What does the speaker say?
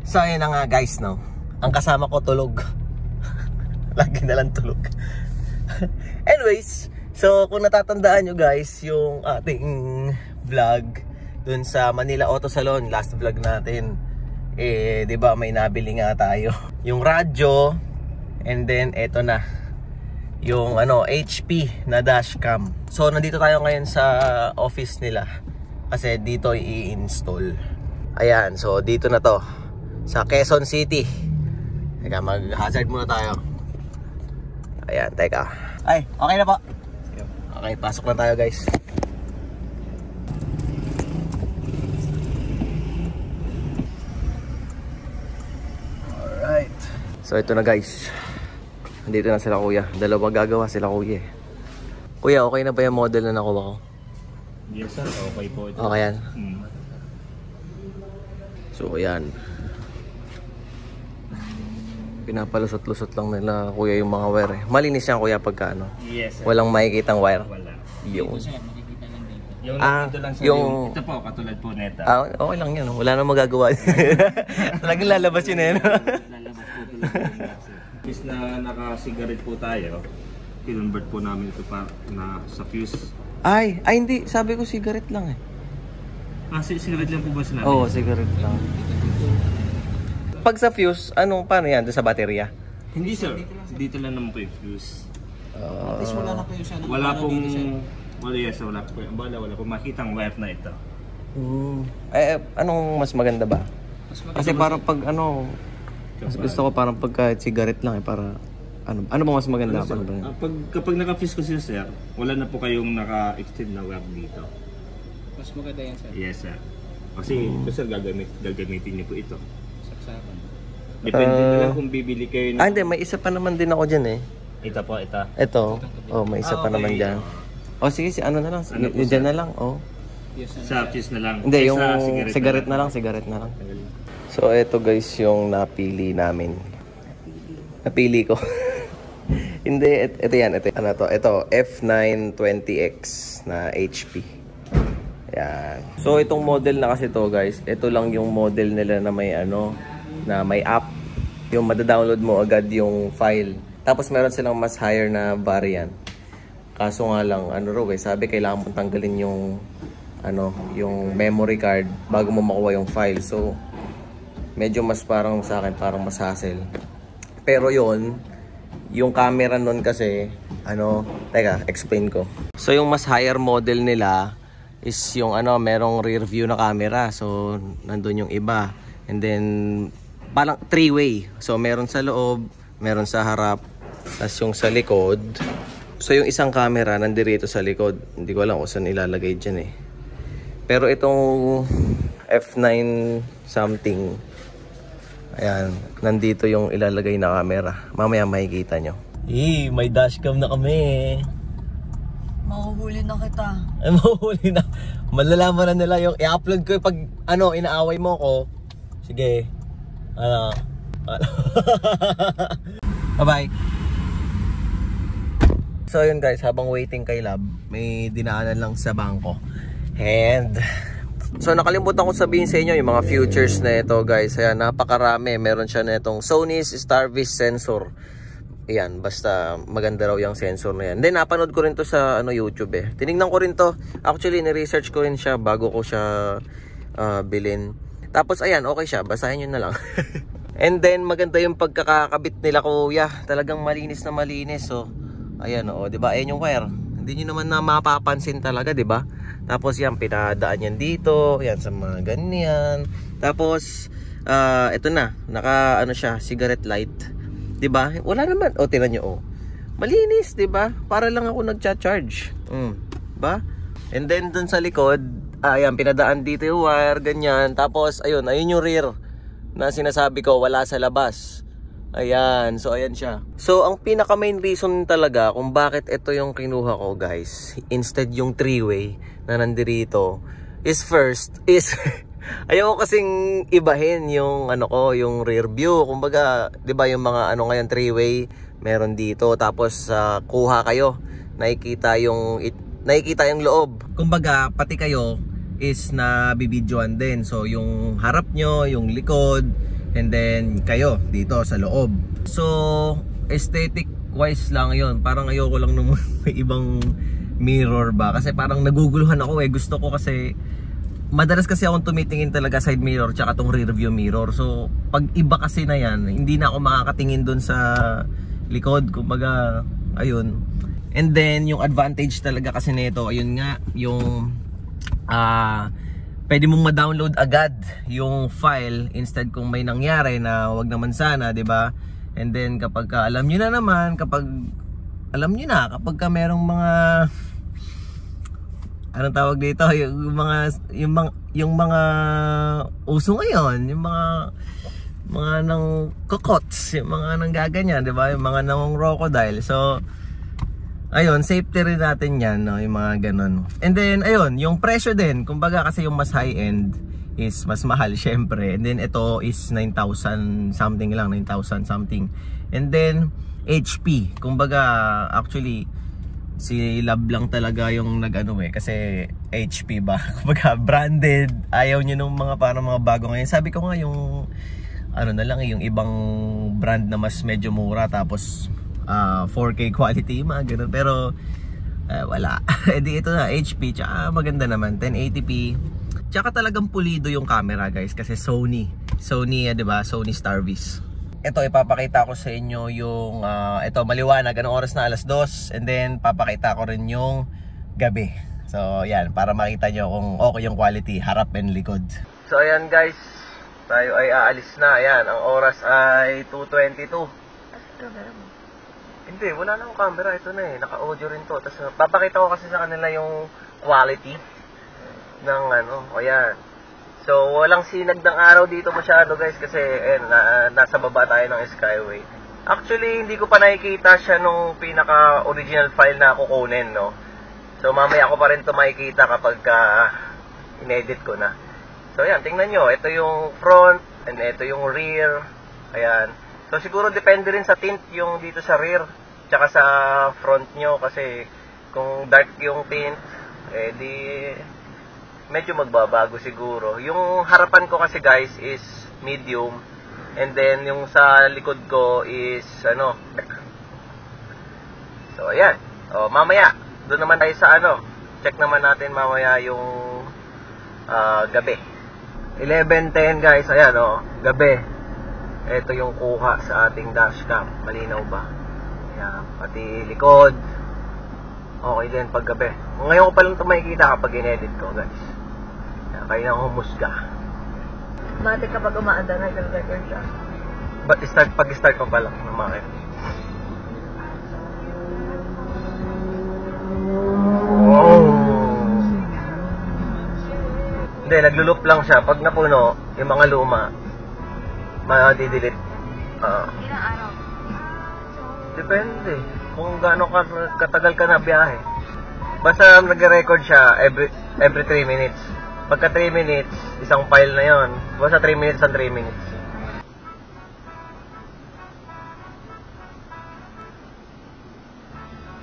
So ayun na nga guys, no. Ang kasama ko tulog. Lagi na lang tulog. Anyways, so kung natatandaan nyo guys, yung ating vlog dun sa Manila Auto Salon, last vlog natin, eh, di ba may nabili nga tayo. Yung radyo, and then eto na, yung ano, HP na dashcam. So nandito tayo ngayon sa office nila kasi dito i-install. Ayan, so dito na to sa Quezon City. Teka, mag-hazard muna tayo. Ayan, teka. Ay, okay na po. Okay, pasok na tayo guys. Alright. So ito na guys. Nandito na sila kuya. Dalawa gagawa sila kuya. Kuya, okay na ba yung model na nakuha ko? Yes sir, okay po ito. Okay yan. So ayan. Pinapalusot-lusot lang nila kuya yung mga wire eh. Malinis yan kuya pagka ano. Yes sir. Walang makikitang wire. Wala. Yung Dito lang dito lang sa yung... Ito po, katulad po neta. Okay lang yan. Wala nang magagawa. Talagang lalabas yun eh. Lalabas po tulad po. Is na naka-cigarette po tayo, kinonvert po namin ito pa na sa fuse. Ay hindi. Sabi ko cigarette lang eh. Cigarette lang po ba sila? Oo, cigarette lang. Pag sa fuse, paano yan? Doon sa baterya? Hindi sir, dito lang naman po yung fuse. At least wala na po yung sana. Wala pong, wala po. Wala pong makitang wire na ito. Anong mas maganda ba? Kasi parang pag mas gusto ko parang pagka cigarette lang eh, para ano ba mas maganda? Kapag naka-fuse ko siya sir, wala na po kayong naka-extend na wire dito. Mas maganda yan sir. Yes sir. Kasi ito sir, gagamitin niyo po ito. Saksakan. Depende na lang kung bibili kayo. Hindi, may isa pa naman din ako dyan eh. Ito po, ito. Ito. May isa pa okay. naman dyan. Sige, ano na lang. Dyan na lang. Sa fuse na lang. Hindi, yung cigarette na lang. So, ito guys yung napili namin. Napili ko. Hindi, ito yan. Ano to? Ito, F920X na HP. Yan. So, itong model na kasi to guys, ito lang yung model nila na may na may app. Yung madadownload mo agad yung file. Tapos meron silang mas higher na variant. Kaso nga lang, sabi kailangan mong tanggalin yung yung memory card bago mo makuha yung file. So, medyo mas parang sa akin, parang mas hassle. Pero yon, yung camera nun kasi, teka, explain ko. So, yung mas higher model nila is yung merong rear view na camera. So, nandun yung iba. And then, parang 3-way. So, meron sa loob, meron sa harap, tas yung sa likod. So, yung isang camera nandirito sa likod. Hindi ko alam kung saan ilalagay dyan eh. Pero itong F9 something, ayan, nandito yung ilalagay na camera. Mamaya makikita nyo. May dashcam na kami. Mahuhuli na kita. Ay, mahuhuli na. Malalaman na nila yung i-upload ko yung pag inaaway mo ko. Sige. Bye-bye. So yun guys, habang waiting kay Lab, may dinaanan lang sa bangko. And so nakalimutan ko sabihin sa inyo yung mga features na ito guys. Ayan, napakarami. Meron siya na itong Sony's Starviz sensor. Ayan, basta maganda raw yung sensor na yan. Then napanood ko rin to sa YouTube eh. Tinignan ko rin to. Actually, ni-research ko rin siya bago ko siya bilhin. Tapos ayan, okay siya. Basahin nyo na lang. And then maganda yung pagkakakabit nila kuya. Talagang malinis na malinis. So ayan diba? Ayan yung wire. Hindi nyo naman na mapapansin talaga, diba? Tapos yan, pinadaan yan dito. Yan sa mga ganyan. Tapos ito na, naka siya, cigarette light. Diba? Wala naman. Tingnan nyo malinis, diba? Para lang ako nagcha-charge. Diba? And then dun sa likod, ayan, pinadaan dito yung wire, ganyan. Tapos ayun yung rear na sinasabi ko, wala sa labas. Ayan, so ayan siya. So ang pinaka main reason talaga kung bakit ito yung kinuha ko guys, instead yung 3-way na nandirito, is ayaw ko kasing ibahin yung yung rear view. Kumbaga, 'di ba yung mga ngayon 3-way, meron dito, tapos kuha kayo, nakikita yung loob. Kumbaga, pati kayo is na bibidyoan din. So yung harap nyo, yung likod, And then kayo dito sa loob. So aesthetic wise lang yun. Parang ayoko lang naman may ibang mirror ba. Kasi parang naguguluhan ako eh. Gusto ko kasi madalas kasi akong tumitingin talaga side mirror tsaka tong rear view mirror. So pag iba kasi na yan, hindi na ako makakatingin dun sa likod. Kumbaga ayun. And then yung advantage talaga kasi nito, ayun nga, yung pwede mong ma-download agad yung file instead kung may nangyari na wag naman sana, 'di ba? And then kapag alam niyo na naman, kapag merong mga anong tawag dito, yung mga uso ngayon, yung mga nang kokots, yung mga nang gaganyan, 'di ba? Yung mga nang crocodile. So ayun, safety rin natin yan, no? Yung mga ganun. And then, ayun, yung presyo din. Kumbaga kasi yung mas high-end is mas mahal, syempre. And then, ito is 9,000 something lang, 9,000 something. And then, HP. Kumbaga, actually, si Love lang talaga yung nag-ano eh. Kasi, HP ba? Kumbaga, branded. Ayaw nyo nung mga parang mga bago ngayon. Sabi ko nga yung, ano na lang, yung ibang brand na mas medyo mura. Tapos, 4K quality, mga ganun. Pero wala. Edi ito na, HP, tsaka maganda naman, 1080p. Tsaka talagang pulido yung camera, guys, kasi Sony, 'di ba? Sony Starvis. Ito ipapakita ko sa inyo yung ito maliwanag, anong oras na, 2:00. And then papakita ko rin yung gabi. So yan, para makita nyo kung okay yung quality, harap and likod. So ayan guys, tayo ay aalis na. Ayan, ang oras ay 2:22. Hindi, wala na akong camera. Ito na eh, naka-audio rin to. Tapos papakita ko kasi sa kanila yung quality ng ano, o yan. So walang sinag ng araw dito masyado guys, kasi nasa baba tayo ng Skyway. Actually, hindi ko pa nakikita siya nung pinaka-original file na kukunin, no? So mamaya ko pa rin ito makikita kapag in-edit ko na. So yan, tingnan nyo. Ito yung front, and ito yung rear. Ayan. So siguro depende rin sa tint yung dito sa rear tsaka sa front nyo, kasi kung dark yung tint di medyo magbabago siguro. Yung harapan ko kasi guys is medium, and then yung sa likod ko is ano. So ayan. O mamaya doon naman tayo sa ano, check naman natin mamaya yung gabi. 11:10 guys, ayan o, gabi. Ito yung kuha sa ating dashcam. Malinaw ba? Ayan, pati likod. Okay din paggabi. Ngayon ko pa lang ito makikita kapag in-edit ko guys. Ayan, kayo nang humusga. Matik kapag umaanda na nag-record siya. Pag-start ko pa lang naman. Wow! Hindi, naglo-loop lang siya. Pag napuno, yung mga luma, ma-delete. Ilang araw? Depende kung gaano katagal ka na biyahe. Basta nag-record siya every 3 minutes. Pagka 3 minutes, isang file na yon. Basta 3 minutes and 3 minutes.